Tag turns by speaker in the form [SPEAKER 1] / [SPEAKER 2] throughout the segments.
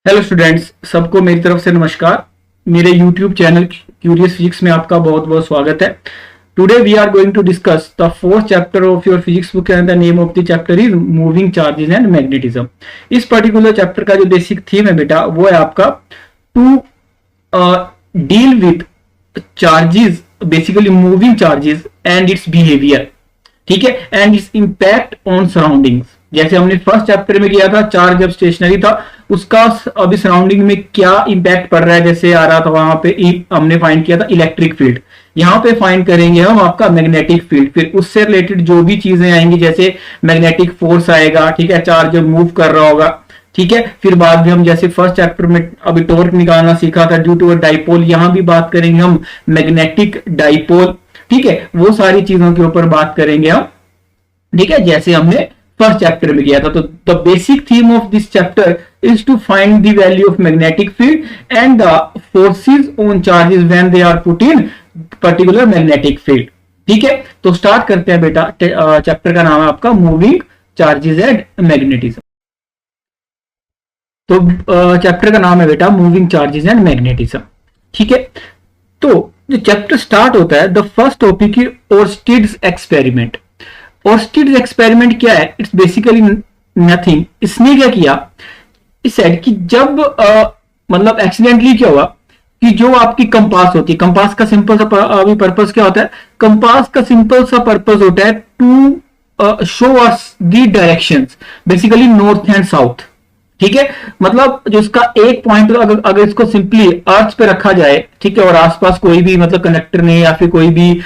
[SPEAKER 1] Hello students, सबको मेरी तरफ से नमस्कार। मेरे यूट्यूब चैनल क्यूरियस फिजिक्स में आपका बहुत बहुत स्वागत है। Today we are going to discuss the fourth chapter of your physics book and the name of the chapter is moving charges and magnetism. इस पर्टिकुलर चैप्टर का जो बेसिक थीम है बेटा वो है आपका to deal with charges, basically moving charges and its behaviour, ठीक है, and its impact on surroundings. जैसे हमने फर्स्ट चैप्टर में किया था, चार्ज जब स्टेशनरी था उसका अभी सराउंडिंग में क्या इंपैक्ट पड़ रहा है, जैसे आ रहा था वहां पे हमने फाइंड किया था इलेक्ट्रिक फील्ड। यहां पे फाइंड करेंगे हम आपका मैग्नेटिक फील्ड, फिर उससे रिलेटेड जो भी चीजें आएंगी जैसे मैग्नेटिक फोर्स आएगा, ठीक है, चार्ज जब मूव कर रहा होगा, ठीक है। फिर बाद में हम जैसे फर्स्ट चैप्टर में अभी टॉर्क निकालना सीखा था ड्यू टू अ डाइपोल, यहां भी बात करेंगे हम मैग्नेटिक डाइपोल, ठीक है। वो सारी चीजों के ऊपर बात करेंगे हम, ठीक है, जैसे हमने फर्स्ट चैप्टर में किया था। तो the basic theme of this chapter is to find the value of magnetic field and the forces on charges when they are put in particular magnetic field, ठीक है। तो स्टार्ट करते हैं बेटा। चैप्टर का नाम है आपका मूविंग चार्जेस एंड मैग्नेटिज्म। तो चैप्टर का नाम है बेटा मूविंग चार्जेस एंड मैग्नेटिज्म, ठीक है। तो जो चैप्टर स्टार्ट होता है, द फर्स्ट टॉपिक है ओर्स्टिड्स एक्सपेरिमेंट। ओर्स्टिड्स एक्सपेरिमेंट क्या है? It's basically nothing. इसने क्या किया, इस सेड कि जब मतलब एक्सीडेंटली क्या हुआ कि जो आपकी कंपास होती है, कंपास का सिंपल सा अभी पर्पस क्या होता है? कंपास का सिंपल सा पर्पस होता है to show us the directions, basically north and south, ठीक है। मतलब जो इसका एक पॉइंट अगर इसको सिंपली अर्थ पे रखा जाए, ठीक है, और आसपास कोई भी मतलब कंडक्टर नहीं या फिर कोई भी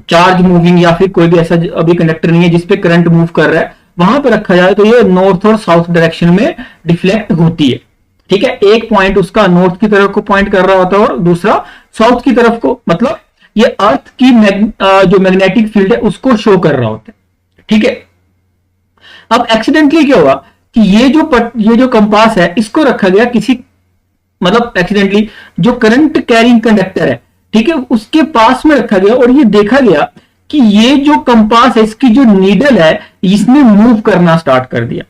[SPEAKER 1] चार्ज मूविंग या फिर कोई भी ऐसा अभी कंडक्टर नहीं है जिसपे करंट मूव कर रहा है, वहां पे रखा जाए तो ये नॉर्थ और साउथ डायरेक्शन में डिफ्लेक्ट होती है, ठीक है। एक पॉइंट उसका नॉर्थ की तरफ को पॉइंट कर रहा होता है और दूसरा साउथ की तरफ को, मतलब ये अर्थ की जो मैग्नेटिक फील्ड है उसको शो कर रहा होता है, ठीक है। अब एक्सीडेंटली क्या हुआ कि ये जो कंपास है इसको रखा गया किसी, मतलब एक्सीडेंटली जो करंट कैरिंग कंडक्टर है, ठीक है, उसके पास में रखा गया और ये देखा गया कि ये जो कंपास है इसकी जो नीडल है इसने मूव करना स्टार्ट कर दिया।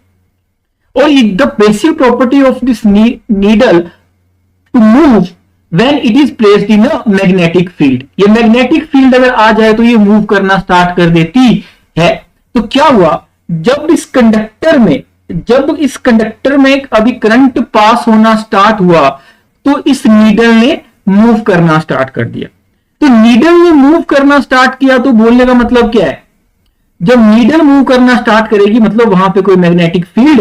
[SPEAKER 1] और the basic property of this needle to move when it is placed in a magnetic field, ये मैग्नेटिक फील्ड अगर आ जाए तो ये मूव करना स्टार्ट कर देती है। तो क्या हुआ, जब इस कंडक्टर में अभी करंट पास होना स्टार्ट हुआ तो इस नीडल ने मूव करना स्टार्ट कर दिया। तो नीडल ने मूव करना स्टार्ट किया तो बोलने का मतलब क्या है? जब नीडल मूव करना स्टार्ट करेगी मतलब वहां पे कोई मैग्नेटिक फील्ड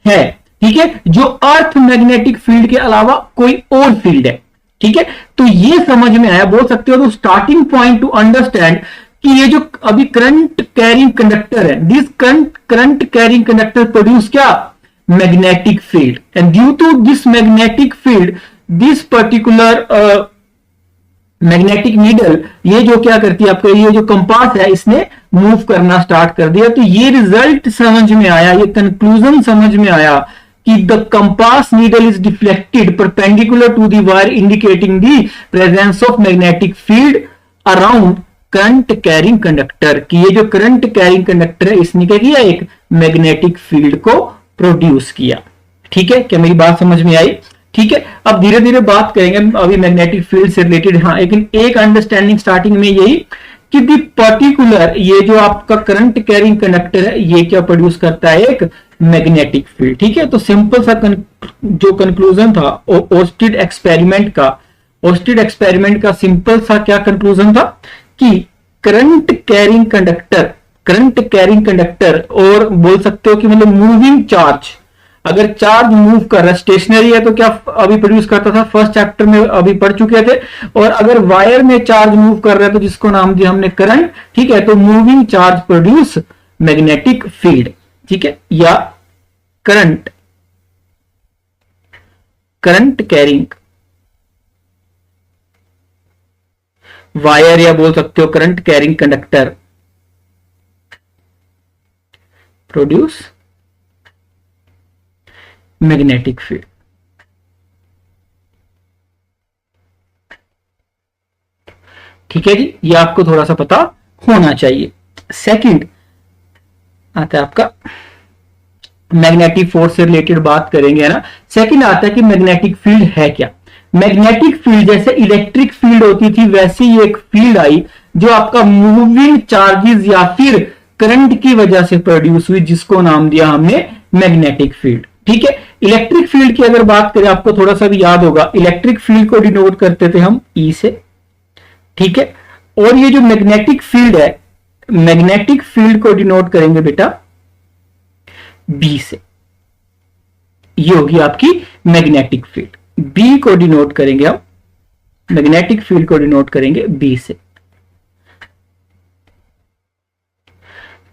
[SPEAKER 1] है, ठीक है, जो अर्थ मैग्नेटिक फील्ड के अलावा कोई और फील्ड है, ठीक है। तो ये समझ में आया, बोल सकते हो तो स्टार्टिंग पॉइंट टू अंडरस्टैंड कि ये जो अभी करंट कैरिंग कंडक्टर है, this current carrying conductor produce क्या? Magnetic field, and due to this magnetic field this particular magnetic needle, ये जो क्या करती है आपका, ये जो कंपास है इसने मूव करना स्टार्ट कर दिया। तो ये रिजल्ट समझ में आया, ये कंक्लूजन समझ में आया कि the compass needle is deflected perpendicular to the wire indicating the presence of magnetic field around current carrying conductor, कि ये जो करंट कैरिंग कंडक्टर है इसने क्या किया, एक मैग्नेटिक फील्ड को प्रोड्यूस किया, ठीक है। क्या मेरी बात समझ में आई? ठीक है। अब धीरे धीरे बात करेंगे अभी मैग्नेटिक फील्ड से रिलेटेड। हाँ, लेकिन एक अंडरस्टैंडिंग स्टार्टिंग में यही कि दी पर्टिकुलर ये जो आपका करंट कैरिंग कंडक्टर है ये क्या प्रोड्यूस करता है, एक मैग्नेटिक फील्ड, ठीक है। तो सिंपल सा जो कंक्लूजन था ओर्स्टिड एक्सपेरिमेंट का सिंपल सा क्या कंक्लूजन था कि करंट कैरिंग कंडक्टर और बोल सकते हो कि मतलब मूविंग चार्ज, अगर चार्ज मूव कर रहा है, स्टेशनरी है तो क्या अभी प्रोड्यूस करता था, फर्स्ट चैप्टर में अभी पढ़ चुके थे। और अगर वायर में चार्ज मूव कर रहा है तो जिसको नाम दिया हमने करंट, ठीक है। तो moving charge produce magnetic field, ठीक है, या करंट कैरिंग वायर, या बोल सकते हो current carrying conductor produce magnetic field, ठीक है जी। ये आपको थोड़ा सा पता होना चाहिए। सेकंड आता है आपका मैग्नेटिक फोर्स से रिलेटेड बात करेंगे, है ना। सेकंड आता है कि मैग्नेटिक फील्ड है क्या। मैग्नेटिक फील्ड जैसे इलेक्ट्रिक फील्ड होती थी वैसे ही एक फील्ड आई जो आपका मूविंग चार्जेस या फिर करंट की वजह से प्रोड्यूस हुई, जिसको नाम दिया हमने मैग्नेटिक फील्ड। ठीक है, इलेक्ट्रिक फील्ड की अगर बात करें, आपको थोड़ा सा भी याद होगा, इलेक्ट्रिक फील्ड को डिनोट करते थे हम ई से। ठीक है, और ये जो मैग्नेटिक फील्ड है, मैग्नेटिक फील्ड को डिनोट करेंगे बेटा बी से। ये होगी आपकी मैग्नेटिक फील्ड। बी को डिनोट करेंगे हम, मैग्नेटिक फील्ड को डिनोट करेंगे बी से।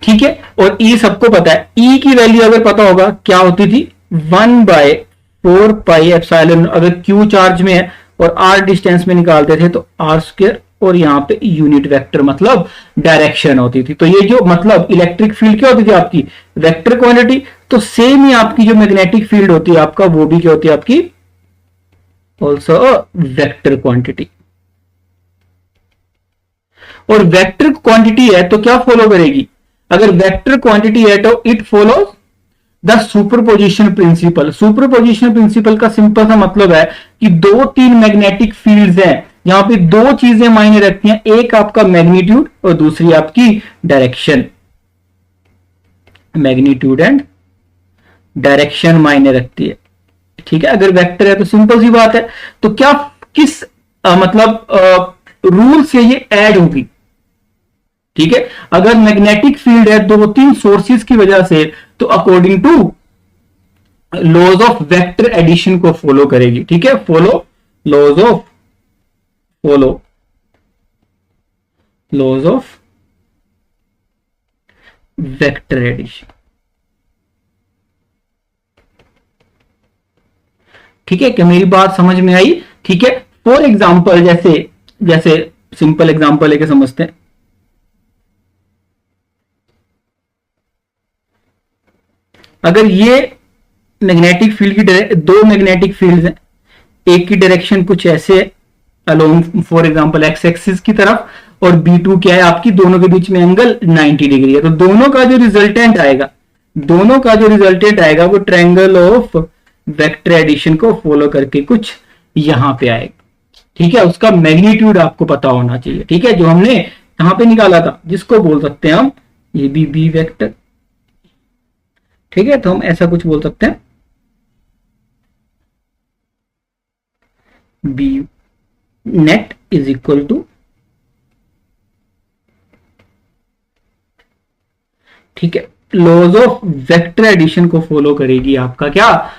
[SPEAKER 1] ठीक है, और ई सबको पता है, ई की वैल्यू अगर पता होगा क्या होती थी, 1/4πε। अगर क्यू चार्ज में है और आर डिस्टेंस में निकालते थे तो आर स्क्वायर, और यहां पे यूनिट वेक्टर मतलब डायरेक्शन होती थी। तो ये जो मतलब इलेक्ट्रिक फील्ड क्या होती थी आपकी, वेक्टर क्वांटिटी। तो सेम ही आपकी जो मैग्नेटिक फील्ड होती है आपका, वो भी क्या होती है आपकी, ऑल्सो वेक्टर क्वांटिटी। और वेक्टर क्वांटिटी है तो क्या फॉलो करेगी, अगर वेक्टर क्वांटिटी है तो it follows the superposition principle. Superposition principle का सिंपल सा मतलब है कि दो तीन मैग्नेटिक फील्ड्स हैं, यहां पे दो चीजें मायने रखती हैं, एक आपका मैग्नीट्यूड और दूसरी आपकी डायरेक्शन। मैग्नीट्यूड एंड डायरेक्शन मायने रखती है। ठीक है, अगर वेक्टर है तो सिंपल सी बात है, तो क्या किस रूल से ये ऐड होगी। ठीक है, अगर मैग्नेटिक फील्ड है दो तीन सोर्सेस की वजह से, तो according to laws of vector addition को फॉलो करेगी। ठीक है, लॉज ऑफ वेक्टर एडिशन। ठीक है, क्या मेरी बात समझ में आई। ठीक है, फॉर एग्जाम्पल जैसे सिंपल एग्जाम्पल लेके समझते हैं। अगर ये मैग्नेटिक फील्ड की दो मैग्नेटिक फील्ड्स हैं, एक की डायरेक्शन कुछ ऐसे है along for example x axis की तरफ, और B2 क्या है आपकी, दोनों के बीच में एंगल 90 डिग्री है, तो दोनों का जो रिजल्टेंट आएगा वो ट्रायंगल ऑफ वेक्टर एडिशन को फॉलो करके कुछ यहां पे आएगा। ठीक है, उसका मैग्नीट्यूड आपको पता होना चाहिए। ठीक है, जो हमने यहां पे निकाला था, जिसको बोल सकते हैं हम ये भी बी वेक्टर। ठीक है, तो हम ऐसा कुछ बोल सकते हैं, B net is equal to, ठीक है, लॉज ऑफ वेक्टर एडिशन को फॉलो करेगी आपका क्या,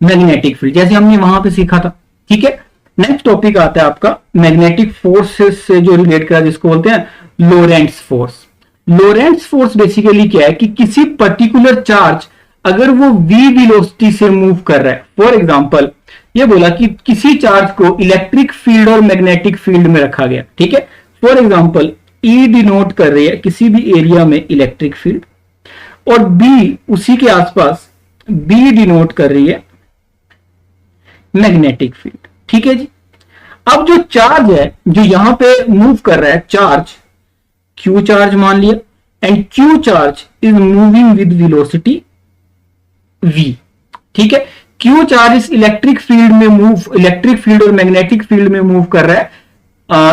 [SPEAKER 1] मैग्नेटिक फील्ड, जैसे हमने वहां पे सीखा था। ठीक है, नेक्स्ट टॉपिक आता है आपका मैग्नेटिक फोर्सेस से जो रिलेट करा, जिसको बोलते हैं लोरेंट्स फोर्स। लोरेंट्स फोर्स बेसिकली क्या है कि किसी पर्टिकुलर चार्ज अगर वो v वेलोसिटी से मूव कर रहा है, फॉर एग्जांपल ये बोला कि किसी चार्ज को इलेक्ट्रिक फील्ड और मैग्नेटिक फील्ड में रखा गया। ठीक है, फॉर एग्जांपल E डिनोट कर रही है किसी भी एरिया में इलेक्ट्रिक फील्ड, और B उसी के आसपास B डिनोट कर रही है मैग्नेटिक फील्ड। ठीक है जी, अब जो चार्ज है जो यहां पे मूव कर रहा है, चार्ज Q चार्ज मान लिया, and Q charge is moving with velocity v। ठीक है, Q चार्ज इस इलेक्ट्रिक फील्ड और मैग्नेटिक फील्ड में मूव कर रहा है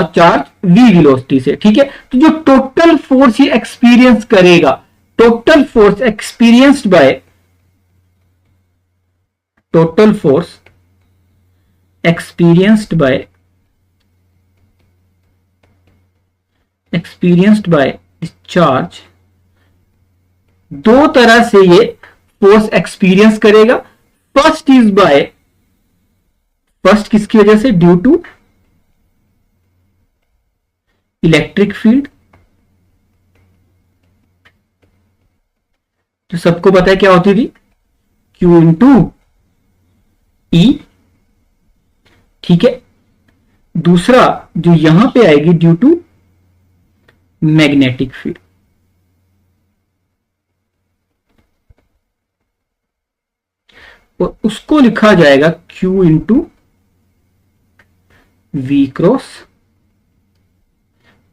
[SPEAKER 1] चार्ज v वेलोसिटी से। ठीक है, तो जो टोटल फोर्स ये एक्सपीरियंस करेगा, total force experienced by charge, दो तरह से ये फोर्स एक्सपीरियंस करेगा। फर्स्ट किसकी वजह से, ड्यू टू इलेक्ट्रिक फील्ड, तो सबको पता है क्या होती थी, Q इंटू E। ठीक है, दूसरा जो यहां पे आएगी ड्यू टू मैग्नेटिक फील्ड, और उसको लिखा जाएगा Q into V cross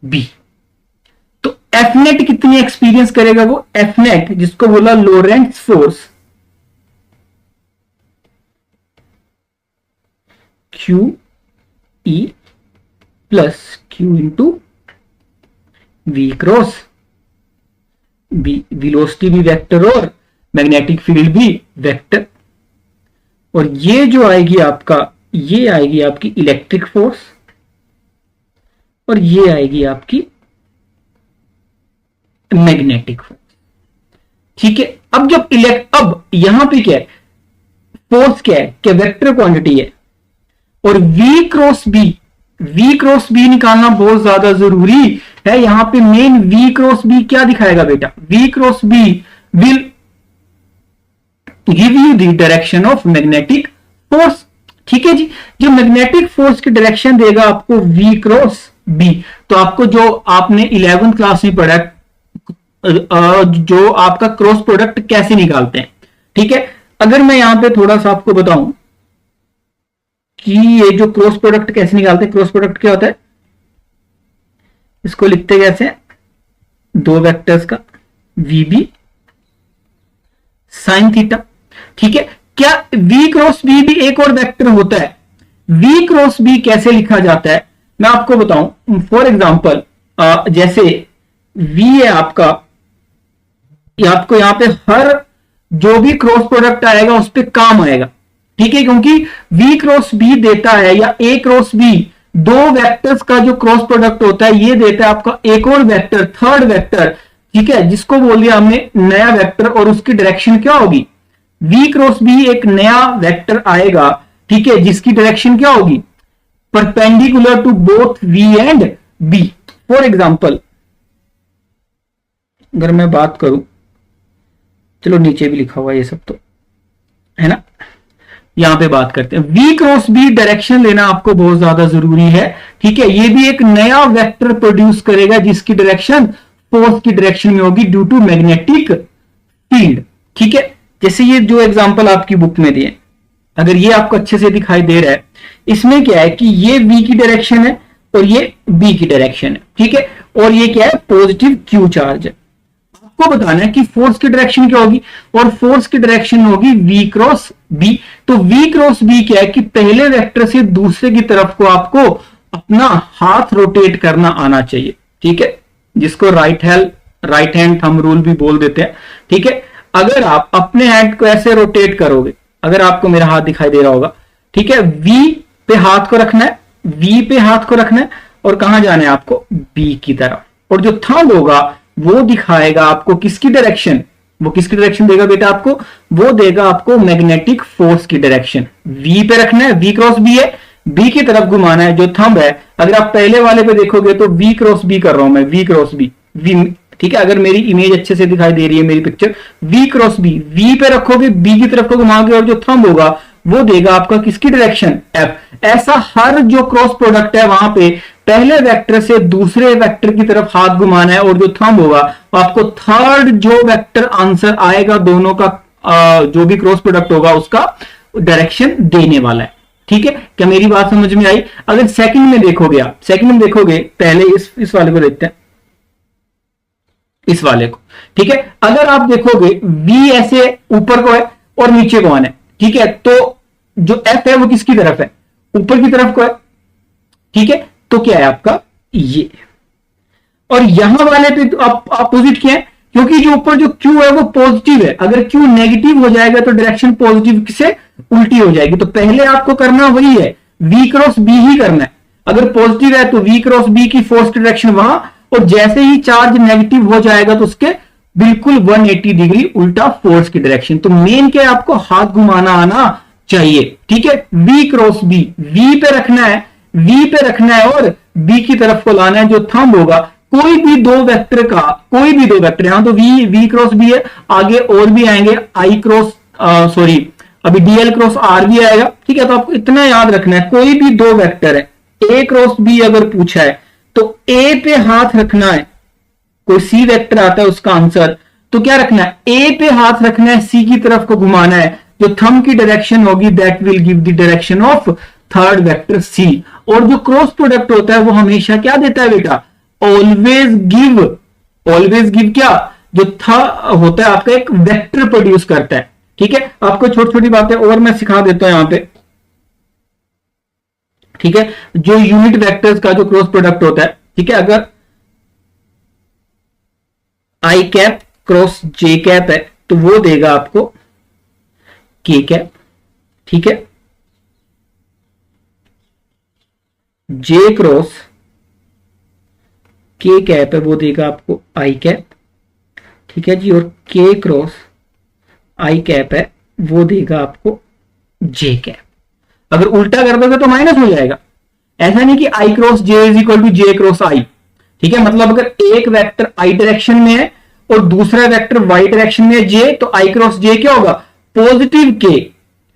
[SPEAKER 1] B। तो F नेट कितनी एक्सपीरियंस करेगा, वो F नेट जिसको बोला Lorentz force, Q E plus Q into V cross B. Velocity भी वेक्टर और मैग्नेटिक फील्ड भी वेक्टर। और ये जो आएगी आपका, ये आएगी आपकी इलेक्ट्रिक फोर्स और ये आएगी आपकी मैग्नेटिक फोर्स। ठीक है, अब जब अब यहां पे क्या है, फोर्स क्या है, क्या वेक्टर क्वांटिटी है। और V क्रॉस बी निकालना बहुत ज्यादा जरूरी है। यहां पे मेन V क्रॉस बी क्या दिखाएगा बेटा, V cross B will give you the direction of magnetic force. ठीक है जी, जो मैग्नेटिक फोर्स की डायरेक्शन देगा आपको V क्रॉस बी। तो आपको जो आपने 11th क्लास में पढ़ा, जो आपका क्रॉस प्रोडक्ट कैसे निकालते हैं। ठीक है, अगर मैं यहां पे थोड़ा सा आपको बताऊं कि ये जो क्रॉस प्रोडक्ट कैसे निकालते हैं। क्रॉस प्रोडक्ट क्या होता है, इसको लिखते कैसे, दो वेक्टर्स का VB साइन थीटा। ठीक है, क्या V क्रॉस बी भी एक और वेक्टर होता है। V क्रॉस बी कैसे लिखा जाता है मैं आपको बताऊं। फॉर एग्जांपल जैसे V है आपका, आपको यहां पे हर जो भी क्रॉस प्रोडक्ट आएगा उस पर काम आएगा। ठीक है, क्योंकि V क्रॉस बी देता है या A क्रॉस बी, दो वेक्टर्स का जो क्रॉस प्रोडक्ट होता है ये देता है आपका एक और वेक्टर, थर्ड वेक्टर। ठीक है, जिसको बोल दिया हमने नया वेक्टर। और उसकी डायरेक्शन क्या होगी, V क्रॉस बी एक नया वेक्टर आएगा। ठीक है, जिसकी डायरेक्शन क्या होगी, perpendicular to both V and B। For example अगर मैं बात करूं, चलो नीचे भी लिखा हुआ ये सब तो है ना, यहां पे बात करते हैं। V क्रॉस बी डायरेक्शन लेना आपको बहुत ज्यादा जरूरी है। ठीक है, ये भी एक नया वेक्टर प्रोड्यूस करेगा जिसकी डायरेक्शन फोर्स की डायरेक्शन में होगी ड्यू टू मैग्नेटिक फील्ड। ठीक है, जैसे ये जो एग्जांपल आपकी बुक में दिए, अगर ये आपको अच्छे से दिखाई दे रहा है, इसमें क्या है कि ये V की डायरेक्शन है और ये B की डायरेक्शन है। ठीक है, और ये क्या है, पॉजिटिव Q चार्ज है। आपको बताना है कि फोर्स की डायरेक्शन क्या होगी, और फोर्स की डायरेक्शन होगी V क्रॉस बी। तो V क्रॉस बी क्या है कि पहले वेक्टर से दूसरे की तरफ को आपको अपना हाथ रोटेट करना आना चाहिए। ठीक है, जिसको राइट हैंड थंब रूल भी बोल देते हैं। ठीक है, अगर आप अपने हैंड को ऐसे रोटेट करोगे, अगर आपको मेरा हाथ दिखाई दे रहा होगा, ठीक है, V पे हाथ को रखना है, V पे हाथ को रखना है और कहां जाना है आपको, B की तरफ। और जो थंब होगा वो दिखाएगा आपको किसकी डायरेक्शन, वो किसकी डायरेक्शन देगा बेटा आपको, वो देगा आपको मैग्नेटिक फोर्स की डायरेक्शन। V पे रखना है, V क्रॉस बी है, B की तरफ घुमाना है। जो थंब है, अगर आप पहले वाले पे देखोगे तो V क्रॉस बी कर रहा हूं मैं, V क्रॉस बी V। ठीक है, अगर मेरी इमेज अच्छे से दिखाई दे रही है, मेरी picture V cross B, V पे रखोगे, B की तरफ को घुमाओगे और जो थंब होगा वो देगा आपका किसकी डायरेक्शन, F। ऐसा हर जो क्रॉस प्रोडक्ट है वहां पे पहले वेक्टर से दूसरे वेक्टर की तरफ हाथ घुमाना है और जो थंब होगा आपको थर्ड जो वेक्टर आंसर आएगा दोनों का, जो भी क्रॉस प्रोडक्ट होगा उसका डायरेक्शन देने वाला है। ठीक है, क्या मेरी बात समझ में आई। अगर सेकंड में देखोगे, आप सेकंड में देखोगे, पहले इस वाले को देखते हैं, इस वाले को। ठीक है, अगर आप देखोगे V ऐसे ऊपर को है और नीचे को आना है। ठीक है, तो जो F है वो किसकी तरफ है, ऊपर की तरफ को है। ठीक है, तो क्या है आपका ये, और यहां वाले पे अपोजिट क्या है, क्योंकि जो ऊपर जो Q है वो पॉजिटिव है। अगर Q नेगेटिव हो जाएगा तो डायरेक्शन पॉजिटिव से उल्टी हो जाएगी। तो पहले आपको करना वही है, V क्रॉस बी ही करना है। अगर पॉजिटिव है तो V क्रॉस बी की फोर्स की डायरेक्शन वहां, और जैसे ही चार्ज नेगेटिव हो जाएगा तो उसके बिल्कुल 180 डिग्री उल्टा फोर्स की डायरेक्शन। तो मेन क्या है, आपको हाथ घुमाना आना चाहिए। ठीक है, V क्रॉस बी V पे रखना है, V पे रखना है और B की तरफ को लाना है। जो थंब होगा, कोई भी दो वेक्टर का, कोई भी दो वेक्टर, यहां तो V क्रॉस बी है, आगे और भी आएंगे, I क्रॉस अभी DL क्रॉस R भी आएगा। ठीक है, तो आपको इतना याद रखना है, कोई भी दो वेक्टर है, A क्रॉस B अगर पूछा है तो A पे हाथ रखना है। कोई C वेक्टर आता है उसका आंसर, तो क्या रखना है, A पे हाथ रखना है, C की तरफ को घुमाना है। जो थंब की डायरेक्शन होगी that will give the direction of third vector C। और जो क्रॉस प्रोडक्ट होता है वो हमेशा क्या देता है बेटा, ऑलवेज गिव क्या, जो था होता है आपका एक वेक्टर प्रोड्यूस करता है। ठीक है, आपको छोटी छोटी बातें और मैं सिखा देता हूं यहां पे। ठीक है, जो यूनिट वेक्टर्स का जो क्रॉस प्रोडक्ट होता है, ठीक है, अगर आई कैप क्रॉस जे कैप है तो वो देगा आपको के कैप, ठीक है, जे क्रॉस के कैप है वो देगा आपको आई कैप, ठीक है जी, और के क्रॉस आई कैप है वो देगा आपको जे कैप। अगर उल्टा कर दोगे तो माइनस हो जाएगा। ऐसा नहीं कि I cross J is equal to J cross I, ठीक है, मतलब अगर एक वेक्टर आई डायरेक्शन में है और दूसरा वेक्टर वाई डायरेक्शन में है जे, तो आई क्रॉस जे क्या होगा, पॉजिटिव के,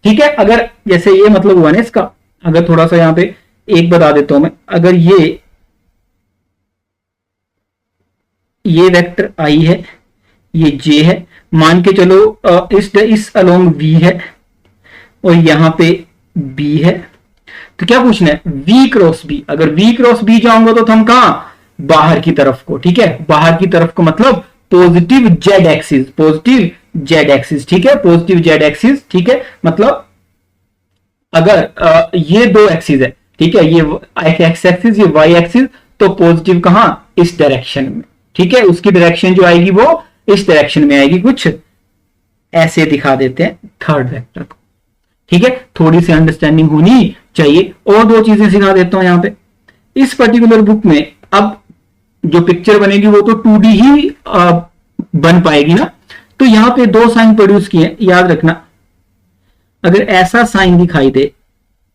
[SPEAKER 1] ठीक है। अगर जैसे ये मतलब हुआ ना इसका, अगर थोड़ा सा यहां पे एक बता देता हूं मैं, अगर ये वेक्टर आई है, ये जे है, मान के चलो इस अलोंग वी है और यहां पे बी है, तो क्या पूछना है, v क्रॉस बी। अगर v क्रॉस बी जाऊंगा तो हम कहां, बाहर की तरफ को, ठीक है, बाहर की तरफ को मतलब positive Z axis, positive Z axis, ठीक है, पॉजिटिव जेड एक्सिस, ठीक है, मतलब अगर ये दो एक्सिस है, ठीक है, ये एक्स एक्सिस, ये वाई एक्सिस, तो पॉजिटिव कहां, इस डायरेक्शन में, ठीक है, उसकी डायरेक्शन जो आएगी वो इस डायरेक्शन में आएगी, कुछ ऐसे दिखा देते हैं थर्ड वेक्टर को, ठीक है। थोड़ी सी अंडरस्टैंडिंग होनी चाहिए। और दो चीजें सिखा देता हूं यहां पे इस पर्टिकुलर बुक में। अब जो पिक्चर बनेगी वो तो 2D ही बन पाएगी ना, तो यहां पे दो साइन प्रोड्यूस किए, याद रखना। अगर ऐसा साइन दिखाई दे,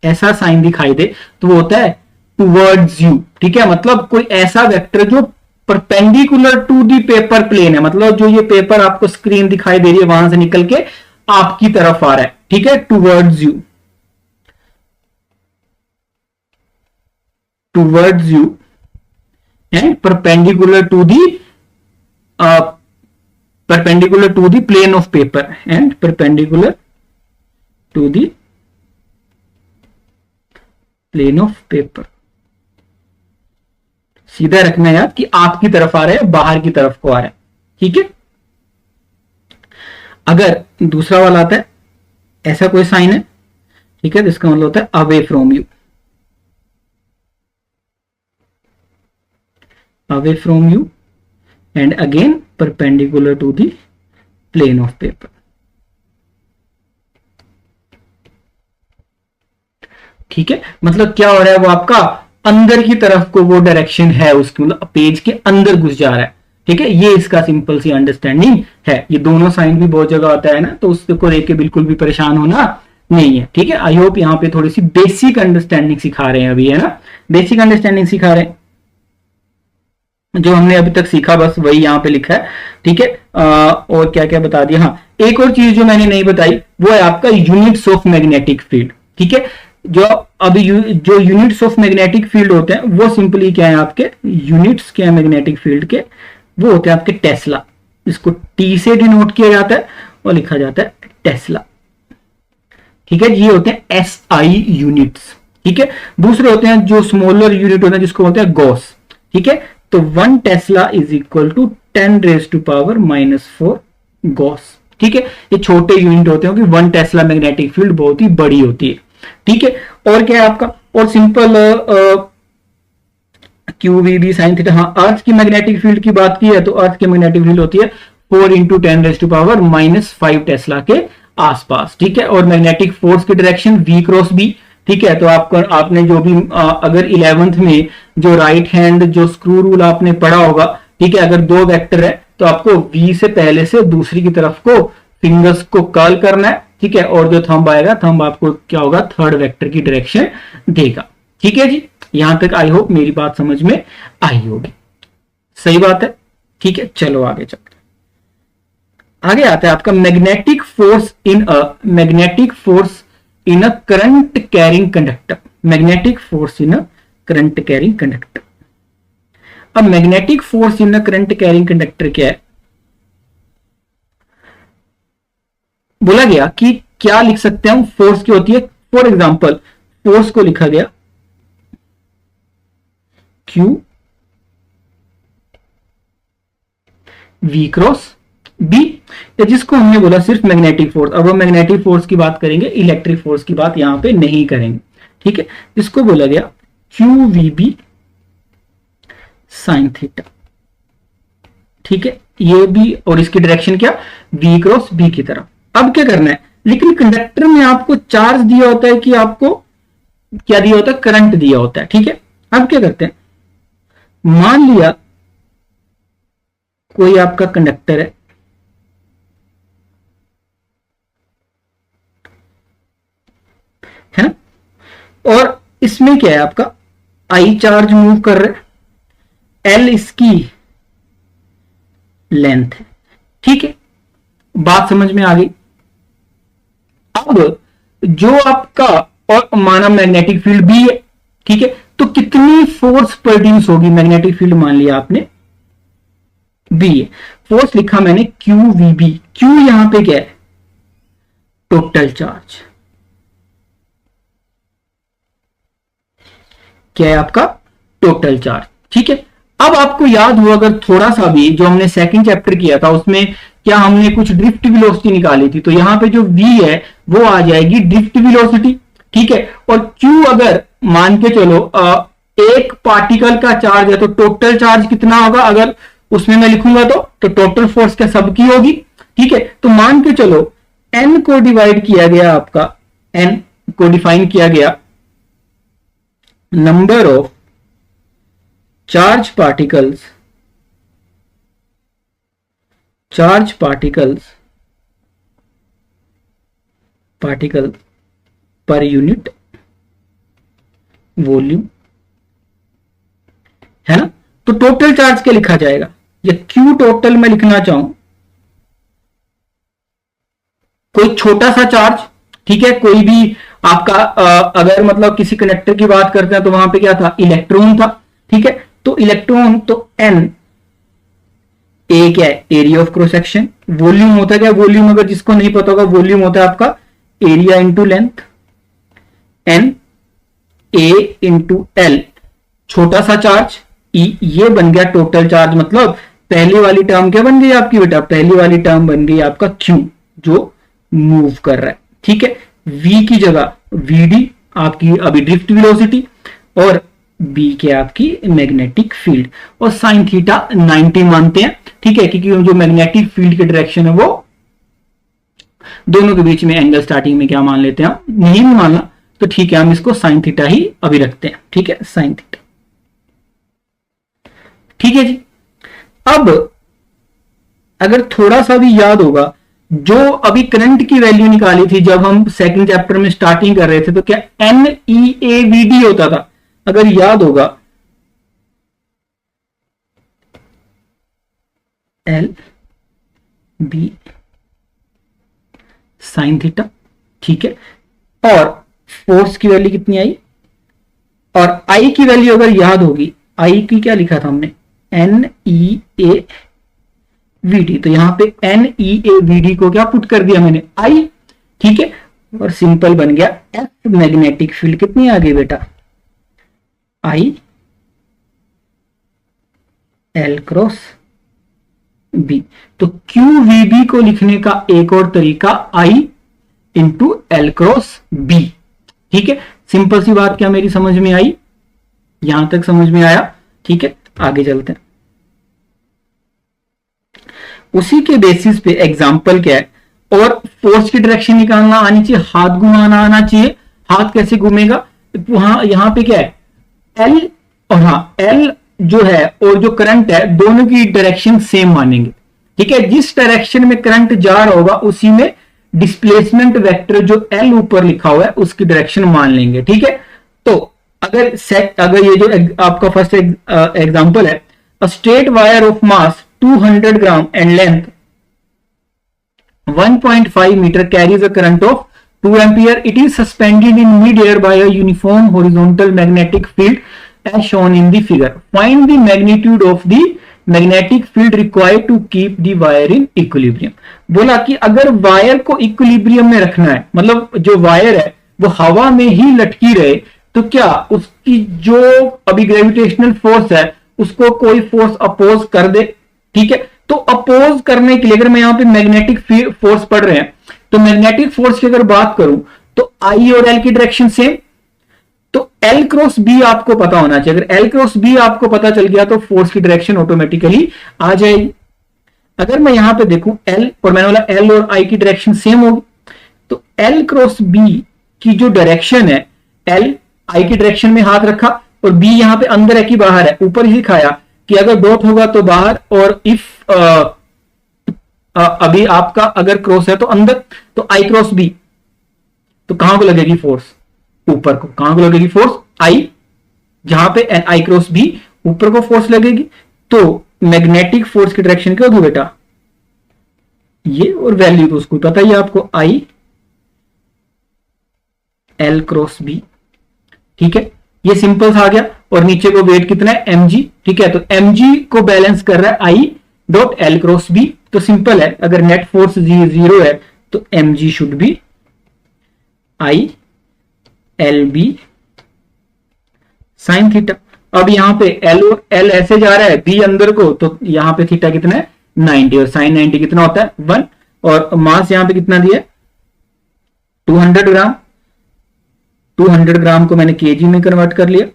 [SPEAKER 1] ऐसा साइन दिखाई दे तो वो होता है टुवर्ड्स यू, ठीक है, मतलब कोई ऐसा वेक्टर जो perpendicular to the paper plane है, मतलब जो ये पेपर आपको स्क्रीन दिखाई दे रही है वहां से निकल के आपकी तरफ आ रहा है, ठीक है, towards you, towards you and perpendicular to the plane of paper and perpendicular to the plane of paper. सीधा रखना है याद कि आपकी तरफ आ रहा है, बाहर की तरफ को आ रहा है, ठीक है। अगर दूसरा वाला आता है, ऐसा कोई साइन है, ठीक है, तो इसका मतलब होता है away from you, away from you and again perpendicular to the plane of paper, ठीक है। मतलब क्या हो रहा है, वो आपका अंदर की तरफ को वो डायरेक्शन है उसकी, मतलब पेज के अंदर घुस जा रहा है, ठीक है। ये इसका सिंपल सी अंडरस्टैंडिंग है। ये दोनों साइन भी बहुत जगह आता है ना, तो उसको देख के बिल्कुल भी परेशान होना नहीं है, ठीक है। आई होप यहाँ पे थोड़ी सी बेसिक अंडरस्टैंडिंग सिखा रहे हैं अभी, है ना, बेसिक अंडरस्टैंडिंग सिखा रहे हैं। जो हमने अभी तक सीखा बस वही यहाँ पे लिखा है, ठीक है। और क्या क्या बता दिया, हाँ एक और चीज जो मैंने नहीं बताई वो है आपका यूनिट्स ऑफ मैग्नेटिक फील्ड, ठीक है। जो अभी जो यूनिट्स ऑफ मैग्नेटिक फील्ड होते हैं वो सिंपली क्या है, आपके यूनिट्स क्या है मैग्नेटिक फील्ड के, वो होते हैं आपके टेस्ला, इसको टी से डिनोट किया जाता है और लिखा जाता है टेस्ला, ठीक है। ये होते हैं एसआई यूनिट्स, ठीक है। दूसरे होते हैं जो स्मॉलर यूनिट होते हैं जिसको बोलते हैं गॉस, ठीक है। तो 1 tesla is equal to 10⁻⁻⁴ gauss, ठीक है। ये छोटे यूनिट होते हैं क्योंकि 1 टेस्ला मैग्नेटिक फील्ड बहुत ही बड़ी होती है, ठीक है। और क्या है आपका, और सिंपल QVB sin थीटा, हाँ अर्थ की मैग्नेटिक फील्ड की बात की है तो अर्थ की मैग्नेटिक फील्ड होती है 4 × 10⁻⁻5 टेस्ला के आसपास, ठीक है। और मैग्नेटिक फोर्स की डायरेक्शन V क्रॉस B, ठीक है। तो आपने जो भी अगर 11th में जो राइट हैंड जो स्क्रू रूल आपने पढ़ा होगा, ठीक है, अगर दो वेक्टर है तो आपको V से पहले से दूसरी की तरफ को फिंगर्स को कर्ल करना है, ठीक है। और जो थंब आएगा, थंब आपको क्या होगा, थर्ड वेक्टर की डायरेक्शन देगा, ठीक है जी। यहां तक आई होप मेरी बात समझ में आई होगी, सही बात है, ठीक है। चलो आगे चलते, आगे आता है आपका magnetic force in a current carrying conductor, magnetic force in a current carrying conductor. अब magnetic force in a current carrying conductor क्या है, बोला गया कि क्या लिख सकते हैं हम, फोर्स की होती है, फॉर एग्जांपल फोर्स को लिखा गया Q V क्रॉस B, जिसको हमने बोला सिर्फ मैग्नेटिक फोर्स। अब हम मैग्नेटिक फोर्स की बात करेंगे, इलेक्ट्रिक फोर्स की बात यहां पे नहीं करेंगे, ठीक है, इसको बोला गया Q V B sine theta. ठीक है, ये भी, और इसकी डायरेक्शन क्या, v क्रॉस b की तरफ। अब क्या करना है, लेकिन कंडक्टर में आपको चार्ज दिया होता है कि आपको क्या दिया होता है, करंट दिया होता है। ठीक है, अब क्या करते हैं, मान लिया कोई आपका कंडक्टर है ना, और इसमें क्या है आपका I चार्ज मूव कर रहा है, L इसकी लेंथ है। ठीक है, बात समझ में आ गई। अब जो आपका, और माना मैग्नेटिक फील्ड भी है, ठीक है, तो कितनी फोर्स प्रोड्यूस होगी, मैग्नेटिक फील्ड मान लिया आपने बी है, फोर्स लिखा मैंने क्यू वी बी। क्यू यहां पे क्या है, टोटल चार्ज, क्या है आपका टोटल चार्ज। ठीक है, अब आपको याद हो अगर थोड़ा सा भी, जो हमने सेकंड चैप्टर किया था उसमें क्या हमने कुछ ड्रिफ्ट वेलोसिटी निकाली थी, तो यहां पे जो v है वो आ जाएगी ड्रिफ्ट वेलोसिटी। ठीक है, और q अगर मान के चलो एक पार्टिकल का चार्ज है तो टोटल चार्ज कितना होगा, अगर उसमें मैं लिखूंगा तो टोटल फोर्स क्या सबकी होगी। ठीक है, तो मान के चलो n को डिवाइड किया गया, आपका n को डिफाइन किया गया number of charge particles per unit volume, है ना। तो टोटल चार्ज क्या लिखा जाएगा, या क्यू टोटल में लिखना चाहूं, कोई छोटा सा चार्ज, ठीक है, कोई भी आपका अगर मतलब किसी कनेक्टर की बात करते हैं तो वहां पे क्या था, इलेक्ट्रॉन था। ठीक है, तो इलेक्ट्रॉन, तो एन, ए क्या है, area of cross section. Volume होता है क्या, वॉल्यूम अगर जिसको नहीं पता होगा, वॉल्यूम होता है आपका area into length, N A into L, छोटा सा चार्ज ई, ये बन गया टोटल चार्ज। मतलब पहली वाली टर्म क्या बन गई आपकी बेटा, पहली वाली टर्म बन गई आपका क्यू जो मूव कर रहा है। ठीक है, v की जगह vd आपकी अभी ड्रिफ्ट वेलोसिटी, और b के आपकी मैग्नेटिक फील्ड, और साइन थीटा 90 मानते हैं। ठीक है, क्योंकि जो मैग्नेटिक फील्ड की डायरेक्शन है वो दोनों के बीच में एंगल स्टार्टिंग में क्या मान लेते हैं हम, नहीं भी मानना तो ठीक है, हम इसको साइन थीटा ही अभी रखते हैं। ठीक है, साइन थीटा। ठीक है जी, अब अगर थोड़ा सा भी याद होगा, जो अभी करंट की वैल्यू निकाली थी जब हम सेकंड चैप्टर में स्टार्टिंग कर रहे थे, तो क्या NEAVD होता था, अगर याद होगा, LB साइन थीटा। ठीक है, और फोर्स की वैल्यू कितनी आई, और I की वैल्यू अगर याद होगी, I की क्या लिखा था हमने, NEAVD, तो यहां पे NEAVD को क्या पुट कर दिया मैंने, I। ठीक है, और सिंपल बन गया F मैग्नेटिक फील्ड कितनी आ गई बेटा, I L क्रॉस B। तो QVB को लिखने का एक और तरीका I into L cross B। ठीक है, सिंपल सी बात क्या मेरी समझ में आई, यहां तक समझ में आया। ठीक है, आगे चलते हैं। उसी के बेसिस पे एग्जांपल क्या है, और फोर्स की डायरेक्शन निकालना आनी चाहिए, हाथ घुमाना आना चाहिए। हाथ कैसे घूमेगा, वहां यहां पे क्या है, एल, और हाँ एल जो है और जो करंट है दोनों की डायरेक्शन सेम मानेंगे। ठीक है, जिस डायरेक्शन में करंट जा रहा होगा उसी में डिस्प्लेसमेंट वेक्टर जो एल ऊपर लिखा हुआ है उसकी डायरेक्शन मान लेंगे। ठीक है, तो अगर ये जो आपका फर्स्ट एग्जांपल है, a straight wire of mass 200 gram and length 1.5 meter carries a current of 2 ampere. It is suspended in mid-air by a uniform horizontal magnetic field as shown in the figure. Find the magnitude of the magnetic field required to keep the wire in equilibrium. बोला कि अगर wire को equilibrium में रखना है, मतलब जो wire है वो हवा में ही लटकी रहे, तो क्या उसकी जो अभी ग्रेविटेशनल फोर्स है उसको कोई फोर्स अपोज कर दे। ठीक है, तो अपोज करने के लिए अगर मैं यहां पे मैग्नेटिक फोर्स पढ़ रहे हैं, तो मैग्नेटिक फोर्स की अगर बात करूं तो आई और एल की direction same, L cross B आपको पता होना चाहिए। अगर एल क्रॉस बी आपको पता चल गया तो फोर्स की डायरेक्शन ऑटोमेटिकली आ जाएगी। अगर मैं यहां पे देखूं एल, और मैंने बोला एल और आई की डायरेक्शन सेम होगी, तो एल क्रॉस बी की जो डायरेक्शन है, एल आई की डायरेक्शन में हाथ रखा और बी यहां पे अंदर है कि बाहर है, ऊपर ही दिखाया कि अगर डॉट होगा तो बाहर, और इफ अभी आपका अगर क्रॉस है तो अंदर, तो आई क्रॉस बी, तो कहां को लगेगी फोर्स? ऊपर को। कहां को लगेगी फोर्स? आई, जहां पे आई क्रॉस बी ऊपर को फोर्स लगेगी, तो मैग्नेटिक फोर्स की डायरेक्शन क्या होगी बेटा? ये, और वैल्यू तो उसको पता ही है आपको, आई एल क्रॉस बी। ठीक है, ये सिंपल आ गया। और नीचे को वेट कितना है? M G. ठीक है, तो एम जी को बैलेंस कर रहा है I dot L cross B. तो सिंपल है, अगर नेट फोर्स जीरो है तो M G should be I L B sine theta. अब यहां पे एल और एल ऐसे जा रहा है, बी अंदर को, तो यहां पे थीटा कितना है? 90, और साइन 90 कितना होता है? 1। और मास यहां पे कितना दिया है? 200 ग्राम। 200 ग्राम को मैंने केजी में कन्वर्ट कर लिया।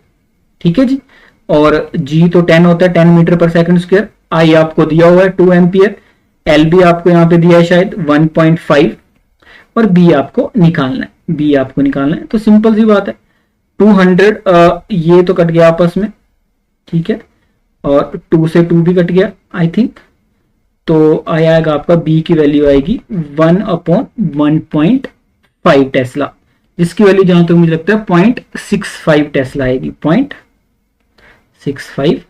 [SPEAKER 1] ठीक है जी। और जी तो 10 होता है, 10 मीटर पर सेकंड स्क्वायर। आई आपको दिया हुआ है 2 एम्पियर। एल बी आपको यहां पे दिया है शायद 1.5, और बी आपको निकालना है। बी आपको निकालना है, तो सिंपल सी बात है। 200 ये तो कट गया आपस में, ठीक है, और 2 से 2 भी कट गया आई थिंक, तो आएगा आपका बी की वैल्यू आएगी 1/1.5 टेस्ला, जिसकी वैल्यू जहां तक मुझे लगता है 0.65 टेस्ला आएगी। 0.65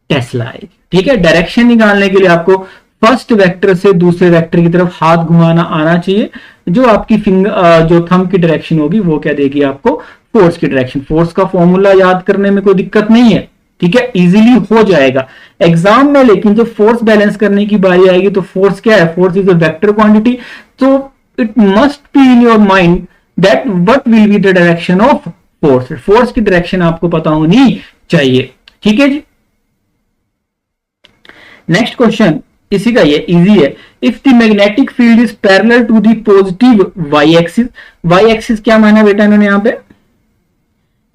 [SPEAKER 1] टेस्ला आएगी। ठीक है, डायरेक्शन निकालने के लिए आपको फर्स्ट वेक्टर से दूसरे वेक्टर की तरफ हाथ घुमाना आना चाहिए। जो आपकी फिंगर, जो थंब की डायरेक्शन होगी वो क्या देगी आपको? फोर्स की डायरेक्शन। फोर्स का फॉर्मूला याद करने में कोई दिक्कत नहीं है, ठीक है, इजीली हो जाएगा एग्जाम में। लेकिन जब फोर्स बैलेंस करने की बारी आएगी तो फोर्स क्या है? Force is a vector quantity, तो it must be in your mind that what will be the direction of force. Force की डायरेक्शन आपको पता होनी चाहिए। ठीक है जी। नेक्स्ट क्वेश्चन इसी का, ये इजी है। If the magnetic field is parallel to the positive Y axis. Y axis क्या माना बेटा इन्होंने यहां पे?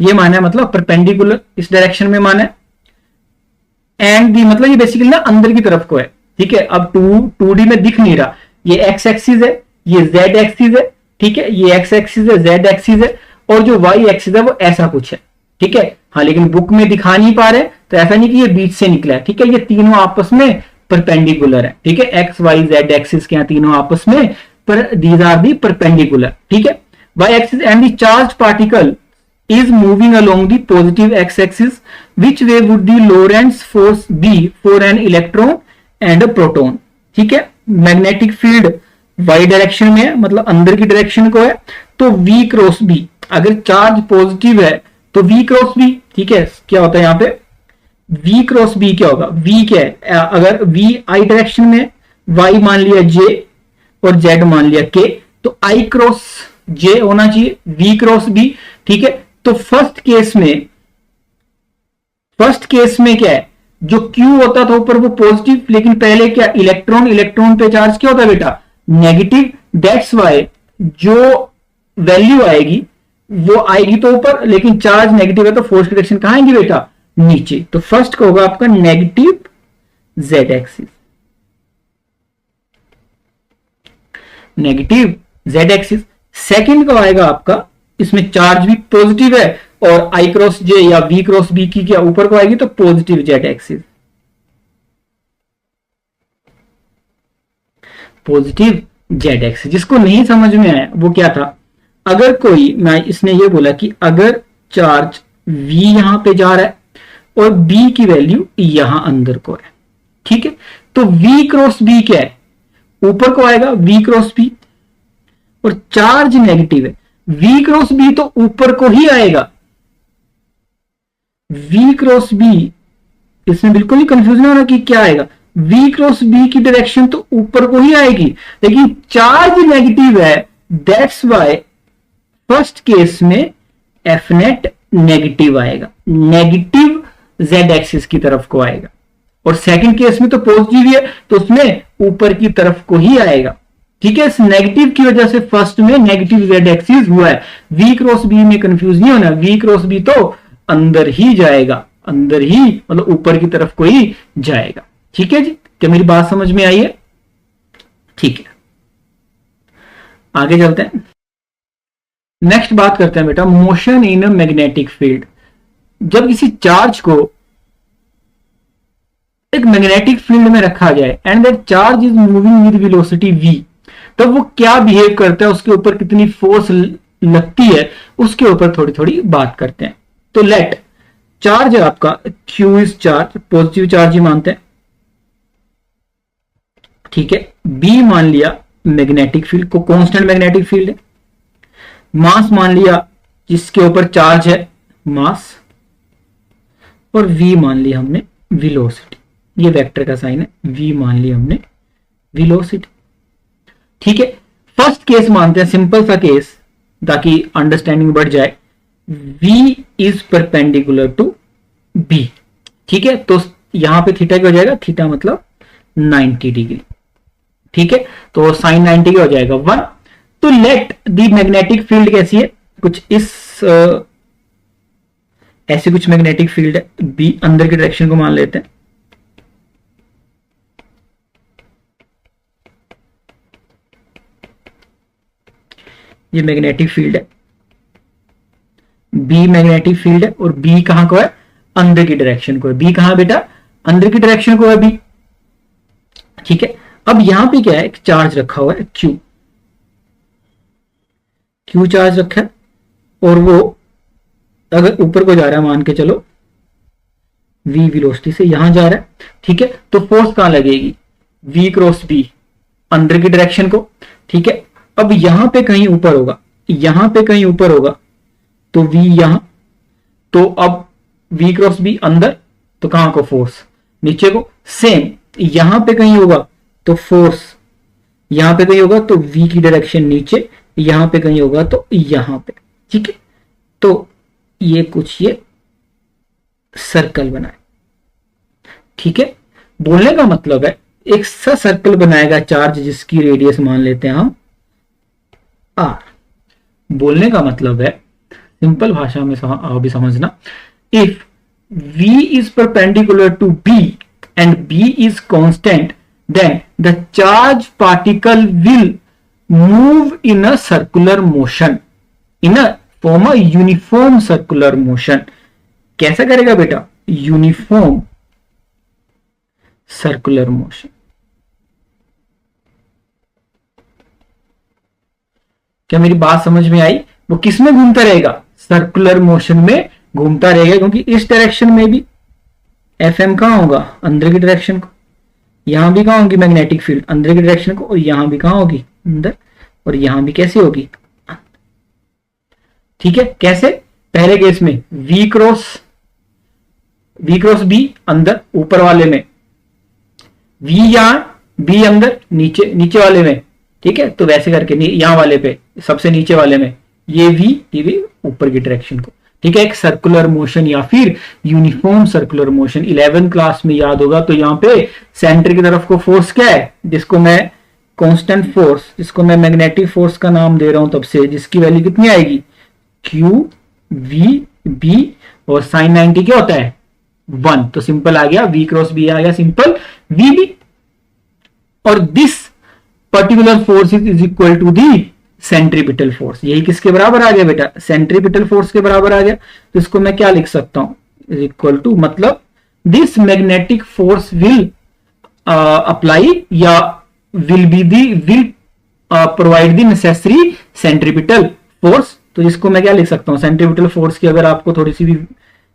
[SPEAKER 1] ये माना है मतलब परपेंडिकुलर, इस डायरेक्शन में माना है। एंड दी मतलब ये बेसिकली ना अंदर की तरफ को है। ठीक है, अब 2D में दिख नहीं रहा, ये एक्स एक्सिस है, ये जेड एक्सिस है। ठीक है, ये एक्स एक्सिस है, जेड एक्सिस है, और जो वाई एक्सिस है वो ऐसा कुछ है। ठीक है, हाँ, लेकिन बुक में दिखा नहीं पा रहे, तो ऐसा नहीं कि ये बीच से निकला है। ठीक है, ये तीनों आपस में परपेंडिकुलर है। ठीक है, एक्स वाई जेड एक्सिस के तीनों आपस में, पर दीज आर दी परपेंडिकुलर। ठीक है, Y axis and the charge particle is moving along the positive x-axis, which way would the Lorentz force be for an electron and a proton? ठीक है, magnetic field y direction में है, मतलब अंदर की direction को है, तो v क्रॉस b, अगर चार्ज पॉजिटिव है तो v क्रॉस b, ठीक है, क्या होता है यहाँ पे? v क्रॉस b क्या होगा? v क्या है? अगर v i डायरेक्शन में, y मान लिया j और z मान लिया k, तो i क्रॉस j होना चाहिए, v क्रॉस b। ठीक है, तो फर्स्ट केस में क्या है? जो Q होता था ऊपर वो पॉजिटिव, लेकिन पहले क्या? इलेक्ट्रॉन पे चार्ज क्या होता है बेटा? नेगेटिव। दैट्स वाई जो वैल्यू आएगी वो आएगी तो ऊपर, लेकिन चार्ज नेगेटिव है तो फोर्स की डायरेक्शन कहां आएगी बेटा? नीचे। तो फर्स्ट का होगा आपका negative Z axis, negative Z axis. Second का आएगा आपका, इसमें चार्ज भी पॉजिटिव है, और आई क्रॉस जे या वी क्रॉस बी की क्या ऊपर को आएगी? तो positive Z axis, positive Z axis. जिसको नहीं समझ में आया वो क्या था? अगर कोई, मैं इसने ये बोला कि अगर चार्ज v यहां पे जा रहा है और b की वैल्यू यहां अंदर को है, ठीक है, तो v क्रॉस b क्या है? ऊपर को आएगा v क्रॉस b, और चार्ज नेगेटिव है, v क्रॉस b तो ऊपर को ही आएगा। v क्रॉस b, इसमें बिल्कुल ही कंफ्यूजन होना कि क्या आएगा। v क्रॉस b की डायरेक्शन तो ऊपर को ही आएगी, लेकिन चार्ज नेगेटिव है, दैट्स वाई फर्स्ट केस में एफ नेट नेगेटिव आएगा, नेगेटिव जेड एक्सिस की तरफ को आएगा। और सेकंड केस में तो पॉजिटिव है, तो उसमें ऊपर की तरफ को ही आएगा। ठीक है, इस नेगेटिव की वजह से फर्स्ट में नेगेटिव जेड एक्सिस हुआ है। वी क्रॉस बी में कंफ्यूज नहीं होना, वी क्रॉस बी तो अंदर ही जाएगा, अंदर ही मतलब ऊपर की तरफ कोई जाएगा। ठीक है जी, क्या मेरी बात समझ में आई है? ठीक है, आगे चलते हैं। नेक्स्ट बात करते हैं बेटा motion in a magnetic field. जब किसी चार्ज को एक मैग्नेटिक फील्ड में रखा जाए and that charge is moving with velocity v, तब वो क्या बिहेव करता है, उसके ऊपर कितनी फोर्स लगती है, उसके ऊपर थोड़ी थोड़ी बात करते हैं। तो लेट चार्ज है आपका q is charge, positive charge ही मानते हैं। ठीक है, b मान लिया मैग्नेटिक फील्ड को, कांस्टेंट मैग्नेटिक फील्ड है। मास मान लिया जिसके ऊपर चार्ज है मास, और v मान लिया हमने वेलोसिटी, ये वेक्टर का साइन है, v मान लिया हमने वेलोसिटी। ठीक है, फर्स्ट केस मानते हैं, सिंपल सा केस ताकि अंडरस्टैंडिंग बढ़ जाए। v is perpendicular to b। ठीक है, तो यहां पे थीटा क्या हो जाएगा, थीटा मतलब 90 डिग्री। ठीक है, तो साइन 90 हो जाएगा 1। तो लेट दी मैग्नेटिक फील्ड कैसी है, कुछ इस ऐसे कुछ मैग्नेटिक फील्ड है, बी अंदर की डायरेक्शन को मान लेते हैं। ये मैग्नेटिक फील्ड है, बी मैग्नेटिक फील्ड है, और बी कहां को है, अंदर की डायरेक्शन को है। बी कहां बेटा, अंदर की डायरेक्शन को है बी। ठीक है, अब यहां पे क्या है, एक चार्ज रखा हुआ है क्यू, क्यू चार्ज रखा है, और वो अगर ऊपर को जा रहा है, मान के चलो v वेलोसिटी से यहां जा रहा है। ठीक है, तो फोर्स कहां लगेगी, v क्रॉस b, अंदर की डायरेक्शन को। ठीक है, अब यहां पे कहीं ऊपर होगा, यहां पे कहीं ऊपर होगा, तो v यहां, तो अब v क्रॉस b अंदर, तो कहां को, फोर्स नीचे को। सेम यहां पे कहीं होगा तो फोर्स यहां पे कहीं होगा तो v की डायरेक्शन नीचे, यहां पे कहीं होगा तो यहां पे। ठीक है, तो ये कुछ ये सर्कल बनाए। ठीक है, बोलने का मतलब है एक सा सर्कल बनाएगा चार्ज जिसकी रेडियस मान लेते हैं हम r। बोलने का मतलब है सिंपल भाषा में भी समझना, if v is perpendicular to b and b is constant, then the charge particle will move in a circular motion, in a form a uniform circular motion। कैसा करेगा बेटा, यूनिफॉर्म सर्कुलर मोशन। क्या मेरी बात समझ में आई? वो किस में घूमता रहेगा, सर्कुलर मोशन में घूमता रहेगा, क्योंकि इस डायरेक्शन में भी एफ एम कहां होगा, अंदर की डायरेक्शन को, यहां भी कहां होगी मैग्नेटिक फील्ड, अंदर की डायरेक्शन को, और यहां भी कहां होगी, अंदर, और यहां भी कैसे होगी। ठीक है, कैसे, पहले केस में v क्रॉस बी अंदर ऊपर वाले में, v यहां, b अंदर नीचे वाले में। ठीक है, तो वैसे करके यहां वाले पे सबसे नीचे वाले में ये v ऊपर की डायरेक्शन को। ठीक है, एक सर्कुलर मोशन या फिर uniform circular motion. 11th class में याद होगा, तो यहां पे सेंटर की तरफ को फोर्स क्या है, जिसको मैं कांस्टेंट फोर्स, जिसको मैं मैग्नेटिक फोर्स का नाम दे रहा हूं तब से, जिसकी वैल्यू कितनी आएगी, Q V B, और साइन 90 क्या होता है 1, तो सिंपल आ गया V क्रॉस B आ गया सिंपल VB, और this particular force is equal to the centripetal force. यही किसके बराबर आ गया बेटा, सेंट्रीपिटल फोर्स के बराबर आ गया। तो इसको मैं क्या लिख सकता हूं, इज इक्वल टू, मतलब this magnetic force will apply या will provide the necessary centripetal force. तो इसको मैं क्या लिख सकता हूं, सेंट्रीपिटल फोर्स की अगर आपको थोड़ी सी भी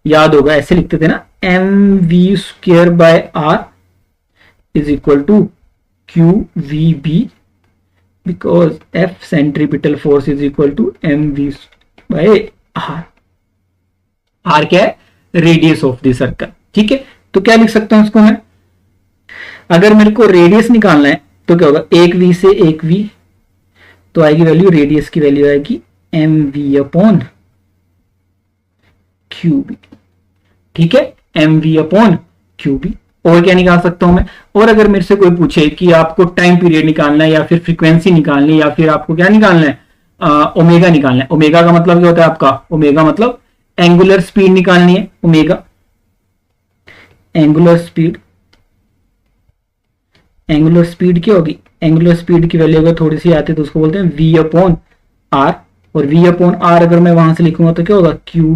[SPEAKER 1] याद होगा, ऐसे लिखते थे ना, mv² by r is equal to qvb, because f centripetal force is equal to mv by r। r क्या है, रेडियस ऑफ द सर्कल। ठीक है, तो क्या लिख सकता हूं इसको मैं, अगर मेरे को रेडियस निकालना है तो क्या होगा, एक v से एक v, तो आएगी वैल्यू, रेडियस की वैल्यू आएगी mv अपॉन qb। ठीक है, mv अपॉन qb, और क्या निकाल सकता हूं मैं? और अगर मेरे से कोई पूछे कि आपको टाइम पीरियड निकालना है या फिर फ्रीक्वेंसी निकालनी है या फिर आपको क्या निकालना है, ओमेगा निकालना है। ओमेगा का मतलब क्या होता है आपका? ओमेगा मतलब एंगुलर स्पीड निकालनी है। Omega angular speed, angular speed क्या होगी? एंगुलर स्पीड की वैल्यू अगर थोड़ी सी आती है तो उसको बोलते हैं v अपॉन आर, और v अपॉन आर अगर मैं वहां से लिखूंगा तो क्या होगा? क्यू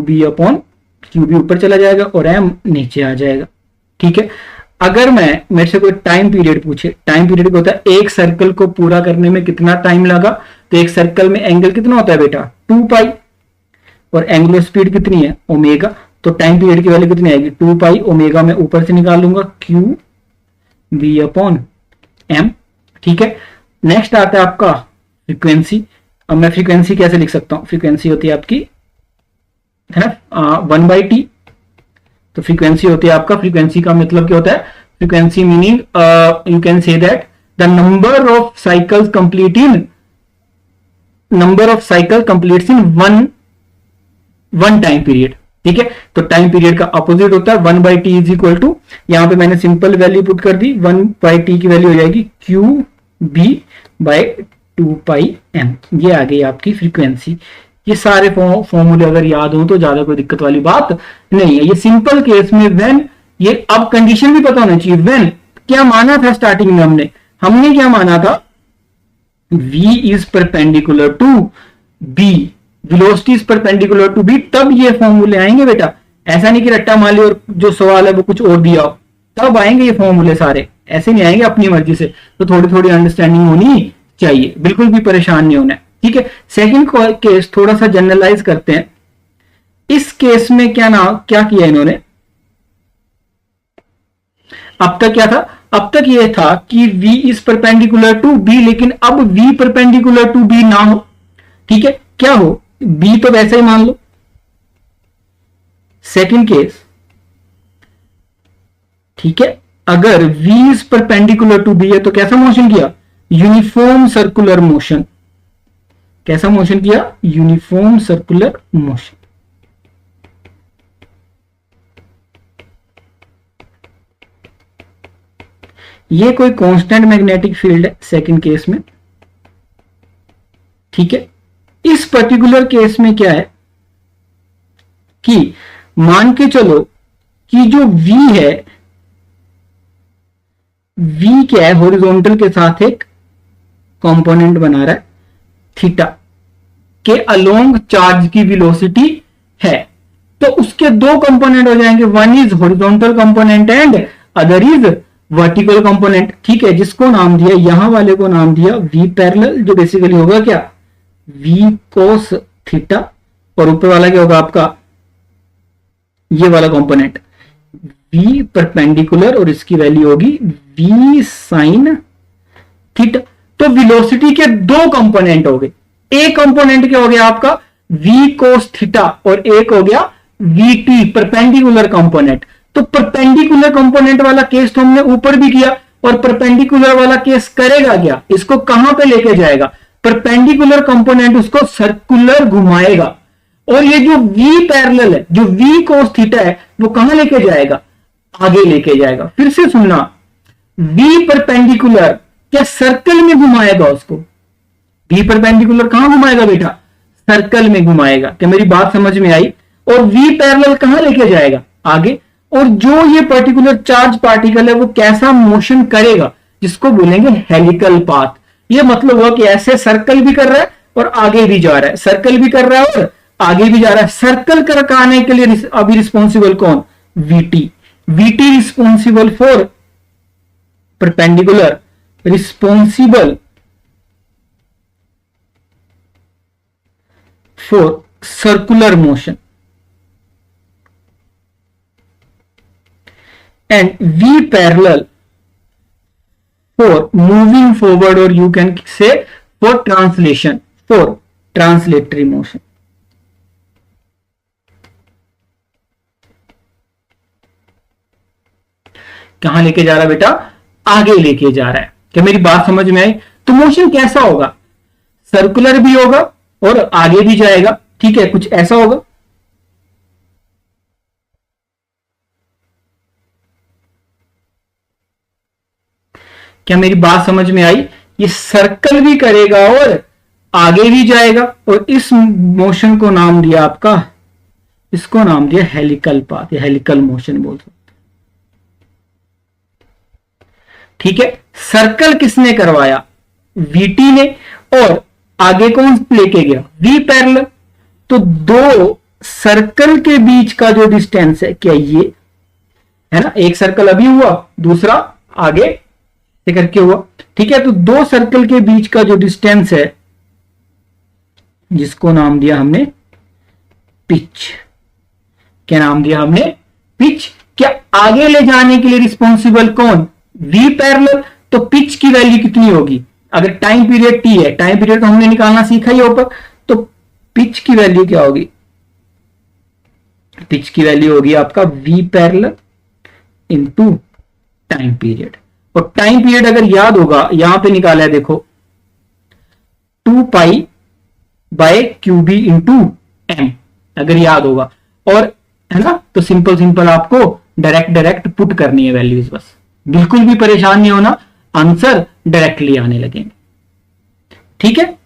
[SPEAKER 1] बी ऊपर चला जाएगा और m नीचे आ जाएगा। ठीक है, अगर मैं मेरे से कोई टाइम पीरियड पूछे, टाइम पीरियड क्या होता है? एक सर्कल को पूरा करने में कितना टाइम लगा, तो एक सर्कल में एंगल कितना होता है बेटा? 2 पाई, और एंगुलर स्पीड कितनी है? ओमेगा। तो टाइम पीरियड की वैल्यू कितनी आएगी? 2 पाई ओमेगा में ऊपर से निकाल लूंगा क्यू बी अपॉन एम। ठीक है, नेक्स्ट आता है आपका फ्रीक्वेंसी। अब मैं फ्रीक्वेंसी कैसे लिख सकता हूं? फ्रीक्वेंसी होती है आपकी, है ना, 1/t। तो फ्रीक्वेंसी होती है आपका, फ्रीक्वेंसी का मतलब क्या होता है? Frequency meaning you can say that the number of cycles complete in one time period. ठीक है, तो टाइम पीरियड का अपोजिट होता है 1/t इज इक्वल टू, यहां पे मैंने सिंपल वैल्यू पुट कर दी, 1/t की वैल्यू हो जाएगी Q B by 2 pi M. ये आ गई आपकी फ्रीक्वेंसी। ये सारे फॉर्मूले अगर याद हो तो ज्यादा कोई दिक्कत वाली बात नहीं है। ये सिंपल केस में व्हेन, ये अब कंडीशन भी पता होना चाहिए। व्हेन क्या माना था स्टार्टिंग में? हमने क्या माना था? v is perpendicular to b, velocity is perpendicular to b, तब ये फॉर्मूले आएंगे बेटा। ऐसा नहीं कि रट्टा मार लिया और जो सवाल है वो कुछ और दिया हो, तब आएंगे ये फॉर्मूले सारे, ऐसे नहीं आएंगे अपनी मर्जी से। तो थोड़ी थोड़ी अंडरस्टैंडिंग होनी चाहिए, बिल्कुल भी परेशान नहीं होना है। ठीक है, सेकंड केस थोड़ा सा जनरलाइज करते हैं। इस केस में क्या किया इन्होंने? अब तक क्या था? अब तक ये था कि v is perpendicular to b, लेकिन अब v परपेंडिकुलर टू b ना हो। ठीक है, क्या हो? b तो वैसे ही मान लो। सेकंड केस, ठीक है, अगर v is perpendicular to b है तो कैसा मोशन किया? Uniform circular motion. कैसा मोशन किया? Uniform circular motion. ये कोई कांस्टेंट मैग्नेटिक फील्ड है सेकंड केस में। ठीक है, इस पर्टिकुलर केस में क्या है कि मान के चलो कि जो v है, v क्या है? हॉरिजॉन्टल के साथ एक कंपोनेंट बना रहा है थीटा के अलोंग चार्ज की वेलोसिटी है। तो उसके दो कंपोनेंट हो जाएंगे, one is horizontal component and other is vertical component. ठीक है, जिसको नाम दिया, यहां वाले को नाम दिया v पैरेलल, जो बेसिकली होगा क्या? v कोस थीटा, और ऊपर वाला क्या होगा आपका? ये वाला कंपोनेंट v परपेंडिकुलर, और इसकी वैल्यू होगी v साइन थीटा। तो वेलोसिटी के दो कंपोनेंट हो गए। एक कंपोनेंट क्या हो गया आपका? v कोस थीटा, और एक हो गया vt परपेंडिकुलर कंपोनेंट। तो परपेंडिकुलर कंपोनेंट वाला केस तो हमने ऊपर भी किया, और परपेंडिकुलर वाला केस करेगा क्या? इसको कहां पे लेके जाएगा? परपेंडिकुलर कंपोनेंट उसको सर्कुलर घुमाएगा, और ये जो v पैरेलल है, जो v कोस थीटा है, वो कहां लेके जाएगा? आगे लेके जाएगा। फिर से सुनना, v परपेंडिकुलर क्या सर्कल में घुमाएगा उसको? v परपेंडिकुलर कहां घुमाएगा बेटा? सर्कल में घुमाएगा। क्या मेरी बात समझ में आई? और v पैरेलल कहां लेके जाएगा? आगे। और जो ये पर्टिकुलर चार्ज पार्टिकल है वो कैसा मोशन करेगा, जिसको बोलेंगे हेलिकल पाथ। ये मतलब हुआ कि ऐसे सर्कल भी कर रहा है और आगे भी जा रहा है, सर्कल भी कर रहा है और आगे भी जा रहा है। सर्कल करने के लिए अभी रिस्पॉन्सिबल कौन? vt। vt responsible for perpendicular, responsible for circular motion, and v parallel for moving forward, or you can say for translation, for translatory motion. कहां लेके जा रहा है बेटा? आगे लेके जा रहा है। क्या मेरी बात समझ में आई? तो मोशन कैसा होगा? सर्कुलर भी होगा और आगे भी जाएगा। ठीक है, कुछ ऐसा होगा। क्या मेरी बात समझ में आई? ये सर्कल भी करेगा और आगे भी जाएगा, और इस मोशन को नाम दिया आपका, इसको नाम दिया हेलिकल पाथ या हेलिकल मोशन बोल सकते। ठीक है, सर्कल किसने करवाया? वीटी ने, और आगे कौन लेके गया? V parallel. तो दो सर्कल के बीच का जो डिस्टेंस है, क्या ये है ना, एक सर्कल अभी हुआ, दूसरा आगे से करके हुआ। ठीक है, तो दो सर्कल के बीच का जो डिस्टेंस है, जिसको नाम दिया हमने पिच। क्या नाम दिया हमने? पिच। क्या आगे ले जाने के लिए रिस्पॉन्सिबल कौन? V parallel. तो पिच की वैल्यू कितनी होगी? अगर टाइम पीरियड टी है, टाइम पीरियड तो हमने निकालना सीखा ही ऊपर, तो पिच की वैल्यू क्या होगी? पिच की वैल्यू होगी आपका V parallel into time period. और टाइम पीरियड अगर याद होगा, यहां पे निकाला है देखो, 2 pi by Q B into M, अगर याद होगा। और है ना, तो सिंपल सिंपल आपको डायरेक्ट पुट करनी है वैल्यूज, बस बिल्कुल भी परेशान नहीं होना, आंसर डायरेक्टली आने लगेंगे। ठीक है,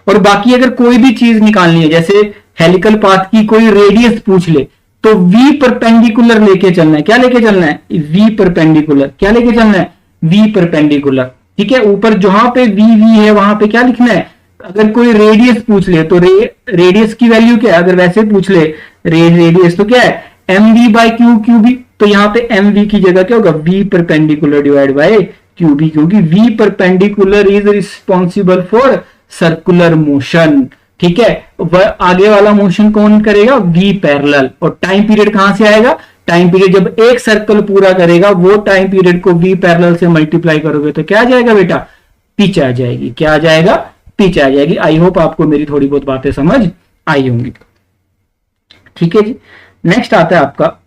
[SPEAKER 1] और बाकी अगर कोई भी चीज निकालनी है, जैसे हेलिकल पाथ की कोई रेडियस पूछ ले, तो वी परपेंडिकुलर लेके चलना है। क्या लेके चलना है? V perpendicular. क्या लेके चलना है? V perpendicular. ठीक है, ऊपर जहां पे वी है वहां पे क्या लिखना है? अगर कोई रेडियस पूछ ले तो रेडियस की वैल्यू क्या है? अगर वैसे पूछ ले रेडियस तो क्या है? M V by Q B. तो यहां पे एम वी की जगह क्या होगा? V perpendicular divide by Q B, क्योंकि V perpendicular is responsible for circular motion. ठीक है, वह आगे वाला मोशन कौन करेगा? V parallel. और टाइम पीरियड कहां से आएगा? टाइम पीरियड जब एक सर्कल पूरा करेगा, वो टाइम पीरियड को वी पैरेलल से मल्टीप्लाई करोगे तो क्या आ जाएगा बेटा? पिच आ जाएगी। क्या आ जाएगा? पिच आ जाएगी। आई होप आपको मेरी थोड़ी बहुत बातें समझ आई होंगी। ठीक है जी, नेक्स्ट आता है आपका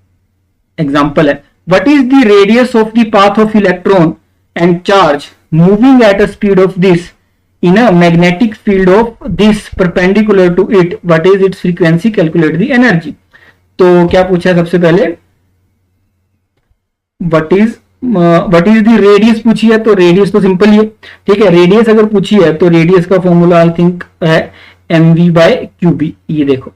[SPEAKER 1] एग्जाम्पल है, what is the radius of the path of electron and charge moving at a speed of this in a magnetic field of this perpendicular to it, what is its frequency, calculate the energy। तो क्या पूछा है सबसे पहले? what is the radius पूछी है, तो radius तो सिंपल ही है। ठीक है, रेडियस अगर पूछी है तो रेडियस का फॉर्मूला आई थिंक है M V by Q B. ये देखो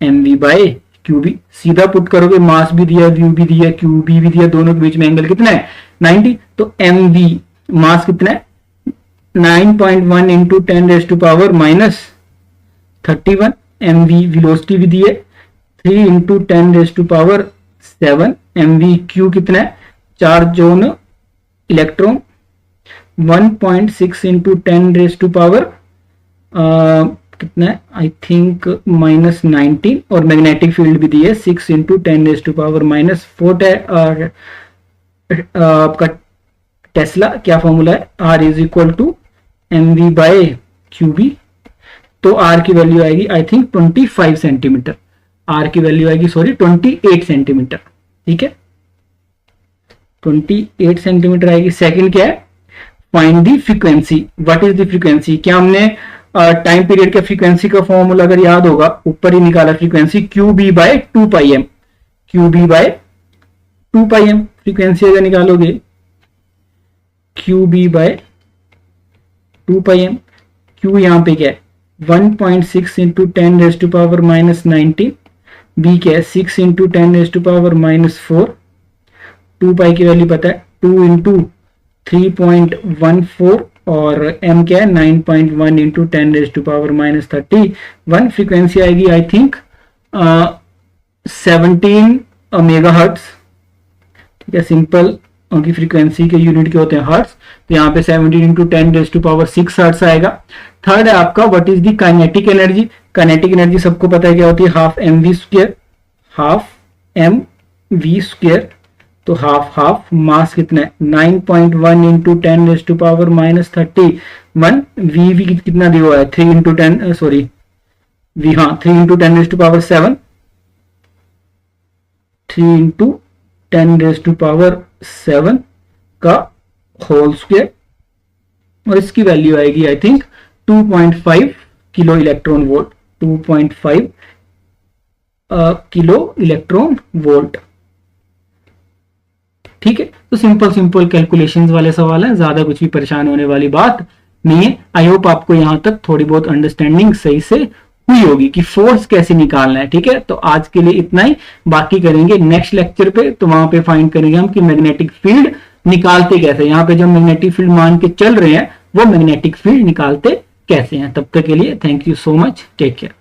[SPEAKER 1] M V by Q B, सीधा पुट करोगे, मास भी दिया, व्यू भी दिया, क्यू बी भी दिया, दोनों के बीच में एंगल कितना है? 90। तो एम वी मास कितना है? 9.1 into 10 raise to power minus 31। M V velocity भी दी है 3 into 10 raise to power 7। M V Q कितना है? Charge on electron 1.6 into 10 raise to power कितना है? I think minus 19। और मैग्नेटिक फील्ड भी दी है 6 into 10 raise to power minus 4 है। और आपका टेस्ला क्या फॉर्मूला है? R is equal to M V by Q B. तो आर की वैल्यू आएगी आई थिंक 25 सेंटीमीटर। आर की वैल्यू आएगी 28 सेंटीमीटर। ठीक है, 28 सेंटीमीटर आएगी। सेकंड क्या है? Find the frequency. What is the frequency? क्या हमने टाइम पीरियड के फ्रीक्वेंसी का फॉर्मूला अगर याद होगा, ऊपर ही निकाला frequency Q B by 2 pi M. Q B by 2 pi M frequency अगर निकालोगे, Q B by 2 pi M. Q यहां पे क्या है? 1.6 into 10 raise to power minus 19। B क्या है? 6 into 10 raise to power minus 4। 2 पाई की वैल्यू पता है 2 इंटू 3.14। और एम क्या है? 9.1 into 10 raise to power minus 31। Frequency आएगी आई थिंक 17 मेगा हर्ट्स। ठीक है, सिंपल उनकी फ्रीक्वेंसी के यूनिट के होते हैं हर्ट्स। तो यहाँ पे 17 into 10 raise to power 6 hertz आएगा। थर्ड है आपका what is the kinetic energy. Kinetic energy सबको पता है क्या होती है? Half M V square. Half M V square, तो हाफ मास कितना है? 9.1 into 10 raise to power minus 31। V कितना दिया हुआ है? 3 इंटू 10 सॉरी वी, हाँ 3 into 10 raise to power 7। 3 into 10 raise to power 7 का होल स्क्वायर। और इसकी वैल्यू आएगी I think 2.5 kilo electron volt. 2.5 kilo electron volt. ठीक है, तो सिंपल सिंपल कैलकुलेशंस वाले सवाल हैं, ज्यादा कुछ भी परेशान होने वाली बात नहीं है। आई होप आपको यहां तक थोड़ी बहुत अंडरस्टैंडिंग सही से हुई होगी कि फोर्स कैसे निकालना है। ठीक है, तो आज के लिए इतना ही, बाकी करेंगे नेक्स्ट लेक्चर पे, तो वहां पे फाइंड करेंगे हम कि मैग्नेटिक फील्ड निकालते कैसे। यहाँ पे जो मैग्नेटिक फील्ड मान के चल रहे हैं वो मैग्नेटिक फील्ड निकालते कैसे हैं। तब तक के लिए thank you so much, take care.